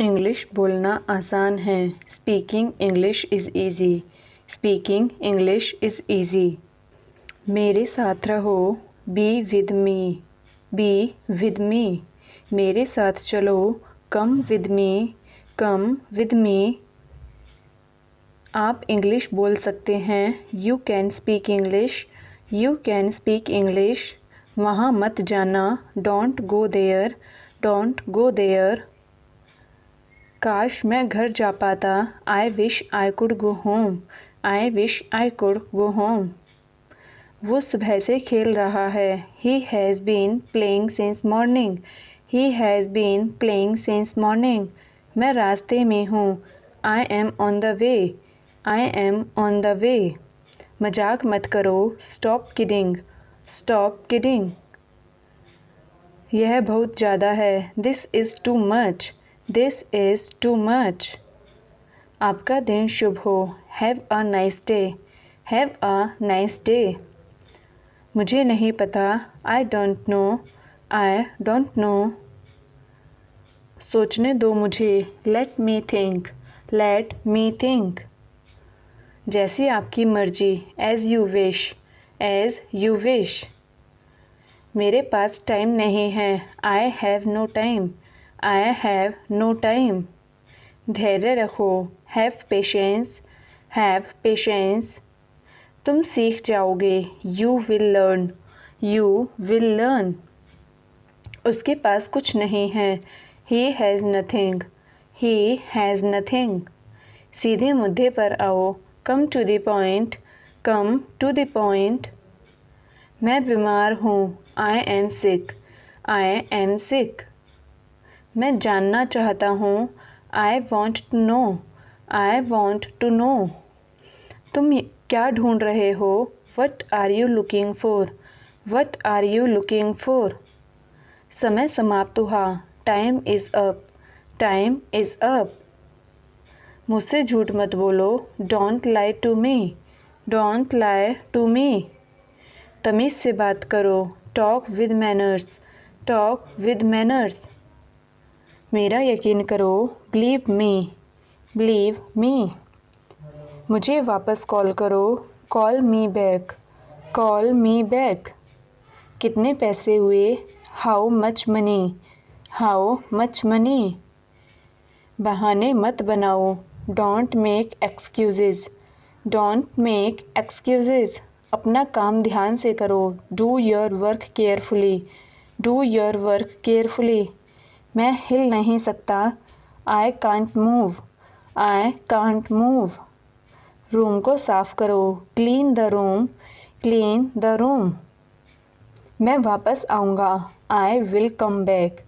English बोलना आसान है। Speaking English is easy. Speaking English is easy. मेरे साथ रहो। Be with me. Be with me. मेरे साथ चलो। Come with me. Come with me. आप इंग्लिश बोल सकते हैं। You can speak English. You can speak English. वहाँ मत जाना। Don't go there. Don't go there. काश मैं घर जा पाता। I wish I could go home. I wish I could go home. वो सुबह से खेल रहा है। He has been playing since morning. He has been playing since morning. मैं रास्ते में हूँ। I am on the way. I am on the way. मजाक मत करो। Stop kidding. Stop kidding. यह बहुत ज़्यादा है। This is too much. This is too much. आपका दिन शुभ हो। Have a nice day. Have a nice day. मुझे नहीं पता। I don't know. I don't no. सोचने दो मुझे। Let me think. Let me think. जैसी आपकी मर्जी। As you wish. As you wish. मेरे पास टाइम नहीं है। I have no time. I have no time. धैर्य रखो। Have patience. Have patience. तुम सीख जाओगे। You will learn. You will learn. उसके पास कुछ नहीं है। He has nothing. He has nothing. सीधे मुद्दे पर आओ। Come to the point. Come to the point. मैं बीमार हूँ। I am sick. I am sick. मैं जानना चाहता हूँ। I want to know. I want to know. तुम क्या ढूंढ रहे हो। What are you looking for. What are you looking for. समय समाप्त हुआ। Time is up. Time is up. मुझसे झूठ मत बोलो। Don't lie to me. Don't lie to me. तमीज़ से बात करो। Talk with manners. Talk with manners. मेरा यकीन करो। Believe me. Believe me. मुझे वापस कॉल करो। Call me back. Call me back. कितने पैसे हुए। How much money. How much money. बहाने मत बनाओ। Don't make excuses. Don't make excuses. अपना काम ध्यान से करो। Do your work carefully. Do your work carefully. मैं हिल नहीं सकता। I can't move. I can't move. Room को साफ करो। Clean the room. Clean the room. मैं वापस आऊँगा। आई will come back.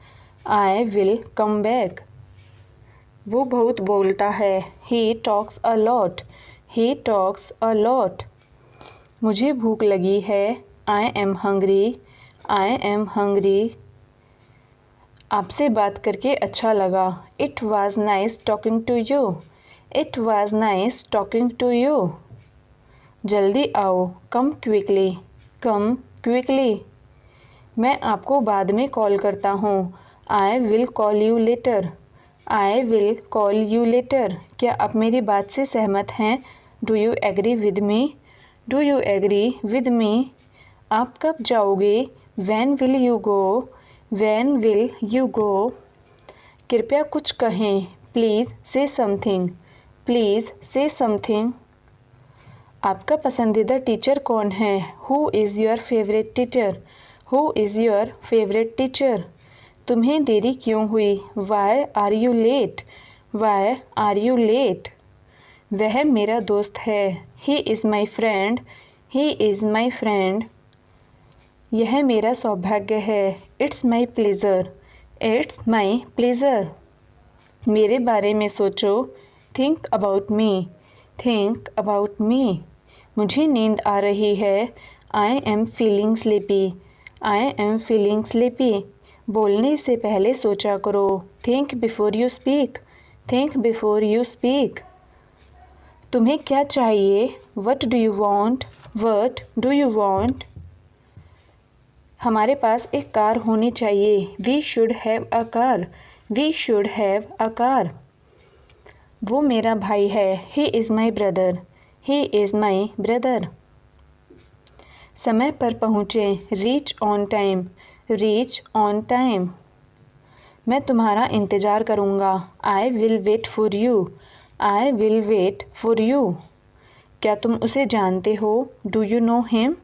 I will come back. वो बहुत बोलता है। He talks a lot. He talks a lot. मुझे भूख लगी है। I am hungry. I am hungry. आपसे बात करके अच्छा लगा। It was nice talking to you. It was nice talking to you. जल्दी आओ। Come quickly. Come quickly. मैं आपको बाद में कॉल करता हूँ। I will call you later. I will call you later. क्या आप मेरी बात से सहमत हैं। Do you agree with me. Do you agree with me. आप कब जाओगे। When will you go. When will you go. कृपया कुछ कहें। प्लीज़ से समथिंग। प्लीज़ से समथिंग। आपका पसंदीदा टीचर कौन है। Who is your favourite teacher. Who is your favourite teacher. तुम्हें देरी क्यों हुई। Why are you late. Why are you late. वह मेरा दोस्त है। He is my friend. He is my friend. यह मेरा सौभाग्य है। It's my pleasure. It's my pleasure. मेरे बारे में सोचो। Think about me. Think about me. मुझे नींद आ रही है। I am feeling sleepy. I am feeling sleepy. बोलने से पहले सोचा करो। Think before you speak. Think before you speak. तुम्हें क्या चाहिए। What do you want. What do you want. हमारे पास एक कार होनी चाहिए। We should have a car. We should have a car. वो मेरा भाई है। He is my brother. He is my brother. समय पर पहुँचें। Reach on time. Reach on time. मैं तुम्हारा इंतज़ार करूँगा। I will wait for you. I will wait for you. क्या तुम उसे जानते हो? Do you know him?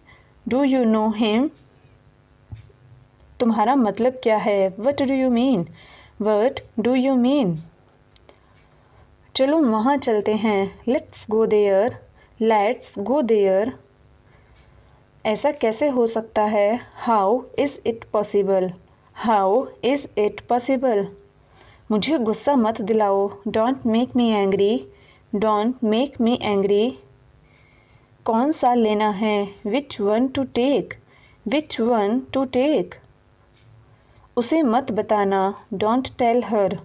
Do you know him? तुम्हारा मतलब क्या है? What do you mean? What do you mean? चलो वहाँ चलते हैं। Let's go there. Let's go there. ऐसा कैसे हो सकता है? How is it possible? How is it possible? मुझे गुस्सा मत दिलाओ। Don't make me angry. Don't make me angry. कौन सा लेना है? विच one to take? Which one to take? उसे मत बताना। Don't tell her.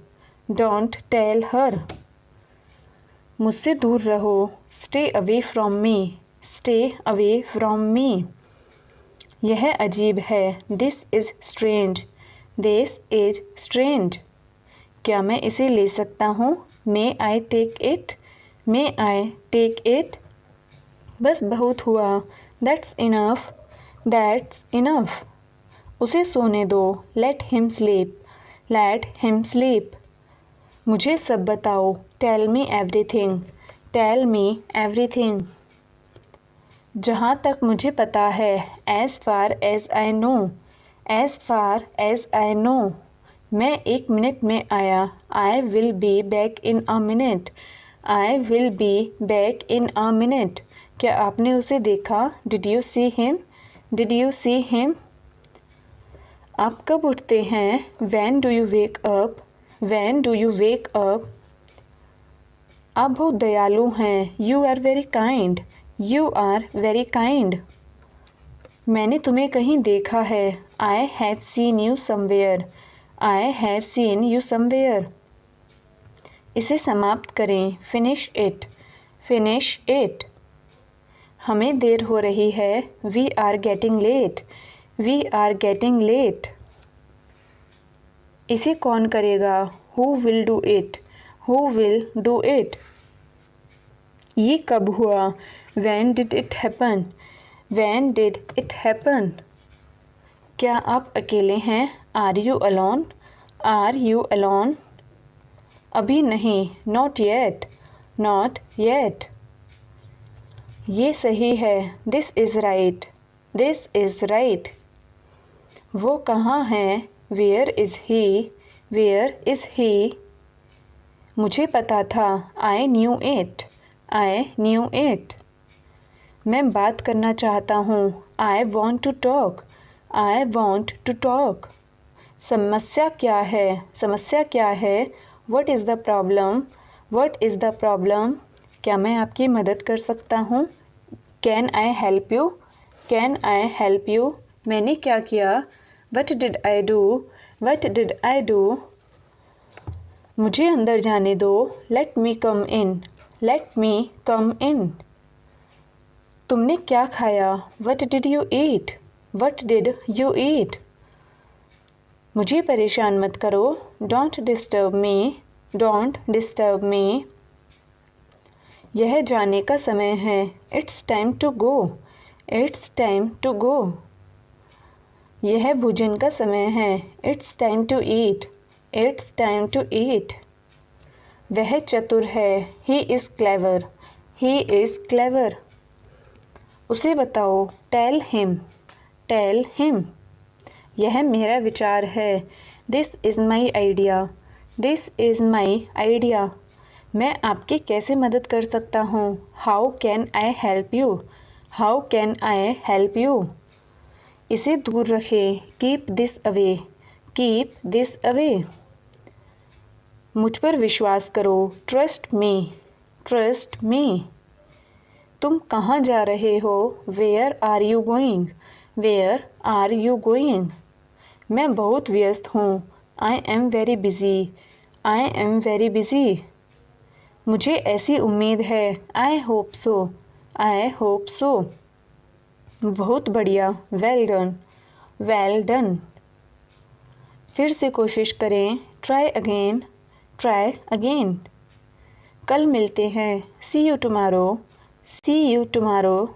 Don't tell her. मुझसे दूर रहो। Stay away from me. Stay away from me. यह अजीब है। This is strange. This is strange. क्या मैं इसे ले सकता हूँ? May I take it? May I take it? बस बहुत हुआ। That's enough. That's enough. उसे सोने दो। Let him sleep. Let him sleep. मुझे सब बताओ। Tell me everything. Tell me everything. जहाँ तक मुझे पता है। As far as I know. As far as I know. मैं 1 मिनट में आया। I will be back in a minute. I will be back in a minute. क्या आपने उसे देखा? Did you see him? Did you see him? आप कब उठते हैं? When do you wake up? When do you wake up? आप बहुत दयालु हैं। You are very kind. You are very kind. मैंने तुम्हें कहीं देखा है। I have seen you somewhere. I have seen you somewhere. इसे समाप्त करें। Finish it. Finish it. हमें देर हो रही है। We are getting late. We are getting late. इसे कौन करेगा? Who will do it? Who will do it? ये कब हुआ? When did it happen? When did it happen? क्या आप अकेले हैं? Are you alone? Are you alone? अभी नहीं। Not yet. Not yet. ये सही है। This is right. This is right. वो कहाँ है? Where is he? Where is he? मुझे पता था। I knew it. I knew it. मैं बात करना चाहता हूँ। I want to talk. I want to talk. समस्या क्या है? समस्या क्या है? What is the problem? What is the problem? क्या मैं आपकी मदद कर सकता हूँ? Can I help you? Can I help you? मैंने क्या किया? What did I do? What did I do? मुझे अंदर जाने दो। Let me come in. Let me come in. तुमने क्या खाया? What did you eat? What did you eat? मुझे परेशान मत करो। Don't disturb me. Don't disturb me. यह जाने का समय है। It's time to go. It's time to go. यह भोजन का समय है। It's time to eat. It's time to eat. वह चतुर है। He is clever. He is clever. उसे बताओ। Tell him. Tell him. यह मेरा विचार है। This is my idea. This is my idea. मैं आपकी कैसे मदद कर सकता हूँ? How can I help you? How can I help you? इसे दूर रखें। Keep this away. Keep this away. मुझ पर विश्वास करो। Trust me. Trust me. तुम कहाँ जा रहे हो? Where are you going? Where are you going? मैं बहुत व्यस्त हूँ। I am very busy. I am very busy. मुझे ऐसी उम्मीद है। I hope so. I hope so. बहुत बढ़िया। Well done. Well done. फिर से कोशिश करें, ट्राई अगेन, ट्राई अगेन। कल मिलते हैं, see you tomorrow, see you tomorrow.